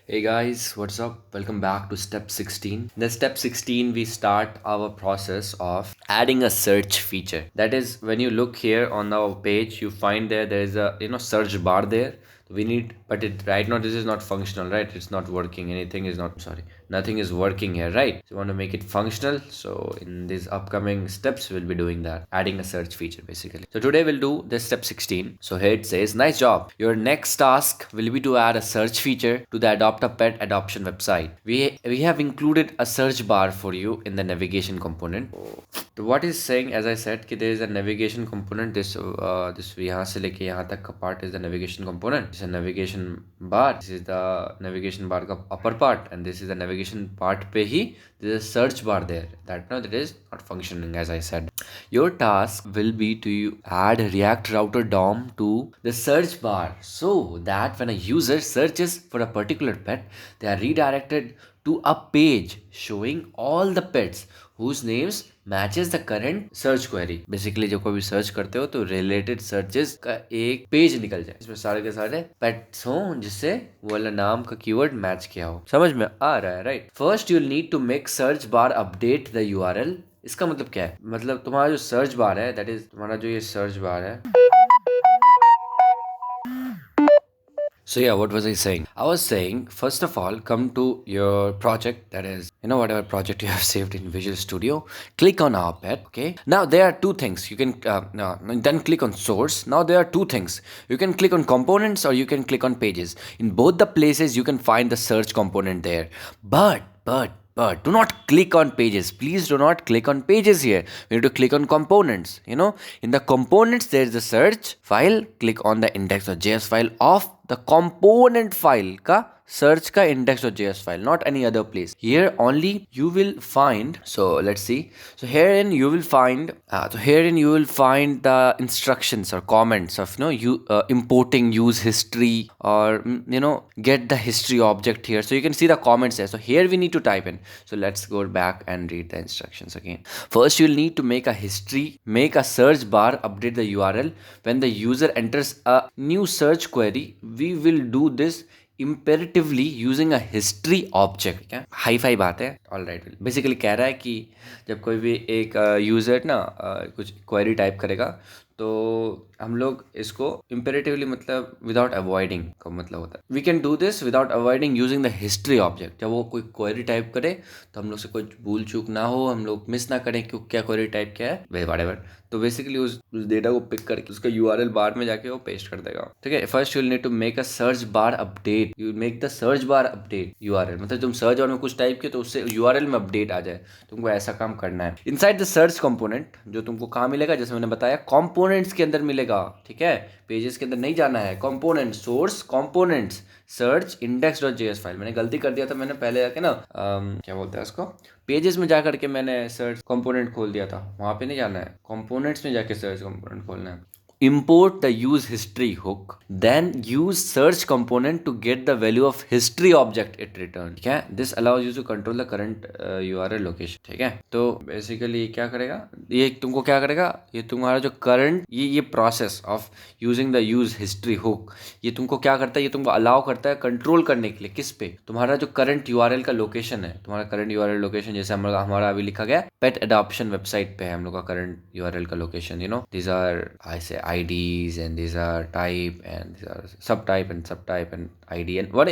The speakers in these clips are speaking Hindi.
Hey guys, what's up? Welcome back to step 16. In the step 16, we start our process of adding a search feature. That is, when you look here on our page, you find there is a search bar there. We need, but it right now this is not functional, right? It's not working. Anything is not sorry, nothing is working here, right? So you want to make it functional. So in these upcoming steps, we'll be doing that, adding a search feature basically. So today we'll do this step 16. So here it says, nice job. Your next task will be to add a search feature to the Adopt a Pet adoption website. We have included a search bar for you in the navigation component. तो what is saying, as I said, कि there is a navigation component. This यहाँ से लेके यहाँ तक का part is the navigation component. This is a navigation bar. This is the navigation bar का upper part, and this is the navigation part पे ही there is a search bar there. That is not functioning, as I said. Your task will be to add React Router DOM to the search bar so that when a user searches for a particular pet, they are redirected to a page showing all the pets whose names matches the current search query. Basically जब कोई भी सर्च करते हो तो रिलेटेड सर्चेस का एक पेज निकल जाए, इसमें सारे के सारे पेट्स हों जिससे वो वाला नाम का कीवर्ड मैच किया हो. समझ में आ रहा है, right? First you need to make search bar update the URL. इसका मतलब क्या है? मतलब तुम्हारा जो सर्च बार है, दैट इज तुम्हारा जो ये सर्च बार है. So yeah, what was I saying? I was saying, first of all, come to your project, that is, whatever project you have saved in Visual Studio. Click on our pet, okay? Now there are two things. You can, then click on source. Now there are two things. You can click on components or you can click on pages. In both the places, you can find the search component there. But do not click on pages. Please do not click on pages here. We need to click on components. In the components, there is the search file. Click on the index.js file of the component file ka search ka index.js file, not any other place. Here only you will find. So let's see. So herein you will find. The instructions or comments of importing use history or get the history object here. So you can see the comments there. So here we need to type in. So let's go back and read the instructions again. First you'll need to make a search bar, update the URL. When the user enters a new search query, we will do this imperatively using a history object. क्या हाई फाई बात है? All right. बेसिकली कह रहा है कि जब कोई भी एक यूज़र कुछ क्वेरी टाइप करेगा तो हम लोग इसको इम्पेरेटिवली, मतलब विदाउट अवॉइडिंग का मतलब होता है. We can do this without avoiding using the history object. जब वो कोई क्वेरी टाइप करे तो हम लोग से कुछ भूल चूक ना हो, हम लोग मिस ना करें कि क्या क्वेरी टाइप क्या है, व्हाटएवर. तो बेसिकली उस डेटा को पिक करके उसका यूआरएल बार में जाके वो पेस्ट कर देगा. ठीक है. First you will need to make a search bar update. You make the search bar update URL. मतलब तुम सर्च बार में कुछ टाइप किया तो उससे यूआरएल में अपडेट आ जाए. तुमको ऐसा काम करना है. इनसाइड द सर्च कंपोनेंट, जो तुमको कहाँ मिलेगा, जैसे मैंने बताया, कंपोनेंट्स के अंदर मिलेगा. ठीक है. पेजेस के अंदर नहीं जाना है. Component, source, components, search, index.js file. मैंने गलती कर दिया था. मैंने पहले जाके क्या बोलते हैं उसको, पेजेस में जा करके मैंने सर्च कंपोनेंट खोल दिया था. वहाँ पे नहीं जाना है, कंपोनेंट्स में जाके सर्च कंपोनेंट खोलना है. Import the use history hook, then use search component to get the value of history object it returned. ठीक है. This allows you to control the current URL location. ठीक है. तो बेसिकली क्या करेगा ये, तुमको क्या करेगा, ये तुम्हारा जो करंट ये process of using the use history hook, ये तुमको क्या करता है, ये तुमको अलाउ करता है कंट्रोल करने के लिए. किस पे? तुम्हारा जो करंट यूआरएल का लोकेशन है. तुम्हारा करंट यूआरएल लोकेशन जैसे हमारा अभी लिखा गया पेट एडॉप्शन वेबसाइट पे है हम लोग का करंट यूआरएल का लोकेशन. दीज आर आई से IDs and these are type and these are subtype and ID and what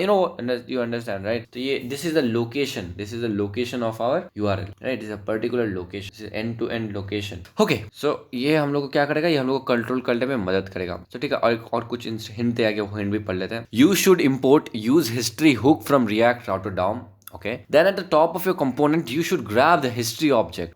you understand, right? So this is the location of our URL, right? This is a particular location. This is end to end location. Okay, so ये हम लोग को क्या करेगा, ये हम लोग को कंट्रोल करने में मदद करेगा. तो ठीक है. और कुछ हिंट है आगे, वो हिंट भी पढ़ लेते हैं. You should import use history hook from React Router DOM. Okay. Then at the top of your component, you should grab the history object.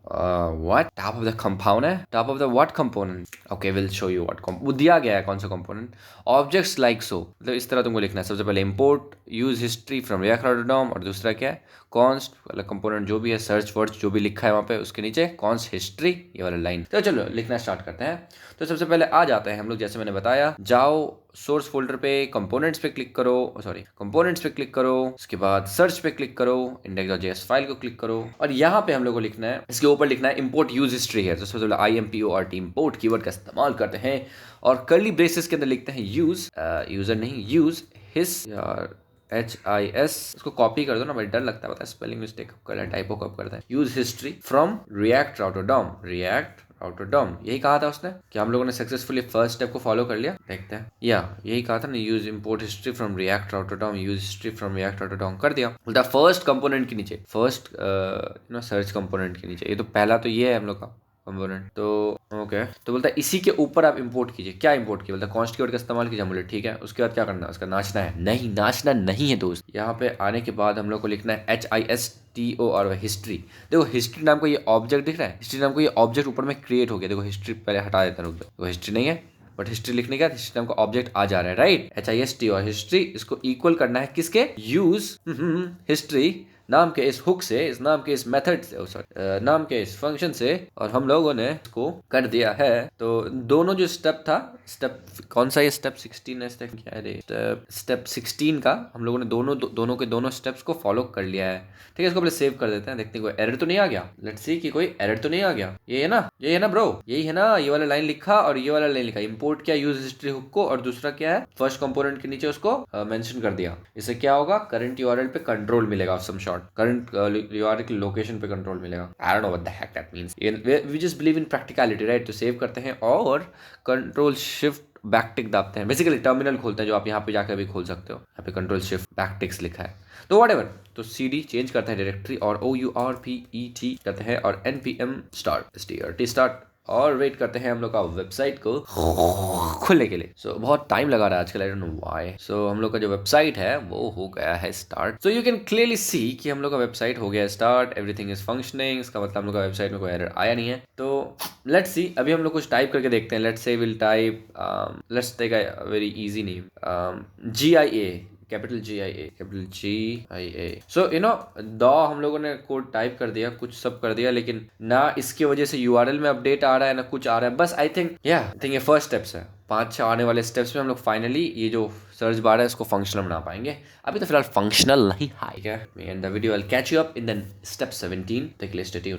What? Top of the component? Top of the what component? Okay, we'll show you what. वो दिया गया है कौन सा component. Objects like so. मतलब इस तरह तुमको लिखना है. सबसे पहले import use history from React Router DOM, और दूसरा क्या है, const वाला component जो भी है, search words जो भी लिखा है वहाँ पे, उसके नीचे const history ये वाला लाइन. तो चलो लिखना स्टार्ट करते हैं. तो सबसे पहले आ जाते हैं हम लोग, जैसे मैंने बताया, जाओ सोर्स फोल्डर पे, कंपोनेंट्स पे क्लिक करो, कंपोनेंट्स पे क्लिक करो, उसके बाद सर्च पे क्लिक करो, index.js फाइल को क्लिक करो, और यहाँ पे हम लोग को लिखना है, इसके ऊपर लिखना है import use history है. तो सबसे पहले import import कीवर्ड का इस्तेमाल करते हैं और कर्ली ब्रेसेस के अंदर लिखते हैं यूज, यूजर नहीं, यूज हिस HIS, इसको कॉपी कर दो ना भाई, डर लगता है पता है स्पेलिंग मिस्टेक कब करता है, टाइपो कब करता है। Use history from React router dom, यही कहा था उसने कि हम लोगों ने सक्सेसफुली फर्स्ट स्टेप को फॉलो कर लिया। देखते हैं, या यही कहा था ना, use import history from React router dom, use history from React router dom कर दिया। बोलता फर्स्ट कंपोनेंट के नीचे, फर्स्ट सर्च कंपोनेंट के नीचे, ये तो पहला तो ये है हम लोग का कंपोनेंट, तो ओके तो बोलता है इसी के ऊपर आप इंपोर्ट कीजिए। क्या इंपोर्ट कीजिए, बोलता है कॉन्स्ट कीवर्ड का इस्तेमाल कीजिए। हम बोले ठीक है, उसके बाद क्या करना है, उसका नाचना है। नहीं, नाचना नहीं है दोस्त। यहाँ पे आने के बाद हम लोग को लिखना है HISTOR हिस्ट्री। देखो हिस्ट्री नाम का ये ऑब्जेक्ट दिख रहा है, हिस्ट्री नाम का ये ऑब्जेक्ट ऊपर में क्रिएट हो गया। देखो हिस्ट्री पहले हटा देता हूँ, देखो हिस्ट्री नहीं है बट हिस्ट्री लिखने का हिस्ट्री नाम का ऑब्जेक्ट आ जा रहा है, राइट। HIST और हिस्ट्री, इसको इक्वल करना है किसके, यूज हिस्ट्री नाम के इस हुक से, इस नाम के इस मेथड से, सॉरी नाम के इस फंक्शन से, और हम लोगों ने इसको कर दिया है। तो दोनों जो स्टेप था, स्टेप कौन सा, ये स्टेप 16 है, स्टेप क्या है, स्टेप 16 का हम लोगों ने दोनों के दोनों स्टेप्स को फॉलो कर लिया है। ठीक है, इसको पहले सेव कर देते हैं, देखते हैं कोई एरर तो नहीं आ गया। लेट्स सी कि कोई एरर तो नहीं आ गया। ये है ना, ये है ना ब्रो, यही है ना, ये वाला लाइन लिखा और ये वाला लाइन लिखा, इंपोर्ट किया यूज हिस्ट्री हुक को, और दूसरा क्या है, फर्स्ट कंपोनेंट के नीचे उसको मेंशन कर दिया। इससे क्या होगा, करंट यूआरएल पे कंट्रोल मिलेगा, सम शॉर्ट करंट यूआरएल की लोकेशन पे कंट्रोल मिलेगा। I don't know what the heck that means, we just believe in practicality, right. तो सेव करते हैं और कंट्रोल शिफ्ट बैकटिक दाबते हैं, बेसिकली टर्मिनल खोलते हैं, जो आप यहाँ पे जाकर भी खोल सकते हो। यहाँ पे कंट्रोल शिफ्ट बैकटिक्स लिखा है, तो व्हाटएवर। तो CD चेंज करते हैं डायरेक्टरी, और OURPET करते हैं, और NPM start और वेट करते हैं हम लोग का वेबसाइट को खुलने के लिए। सो बहुत टाइम लगा रहा है आजकल, आई डोंट नो व्हाई। सो हम लोग का जो वेबसाइट है वो हो गया है start. So you can clearly see कि हम लोग का वेबसाइट हो गया है स्टार्ट, एवरीथिंग इज फंक्शनिंग। इसका मतलब हम लोग का वेबसाइट में कोई एरर आया नहीं है। तो लेट्स सी, अभी हम लोग कुछ टाइप करके देखते हैं। Let's say will type, let's take a very easy name, GIA, capital GIA। So you know हम लोगों ने कोड टाइप कर दिया, कुछ सब कर दिया, लेकिन ना इसकी वजह से URL में अपडेट आ रहा है, ना कुछ आ रहा है। बस आई थिंक ये फर्स्ट स्टेप्स है। 5-6 आने वाले स्टेप्स में हम लोग फाइनली ये जो सर्च बार है इसको फंक्शनल बना पाएंगे। अभी तो फिलहाल फंक्शनल नहीं है, ठीक है। And the video will catch you up in the step 17। Take list tune.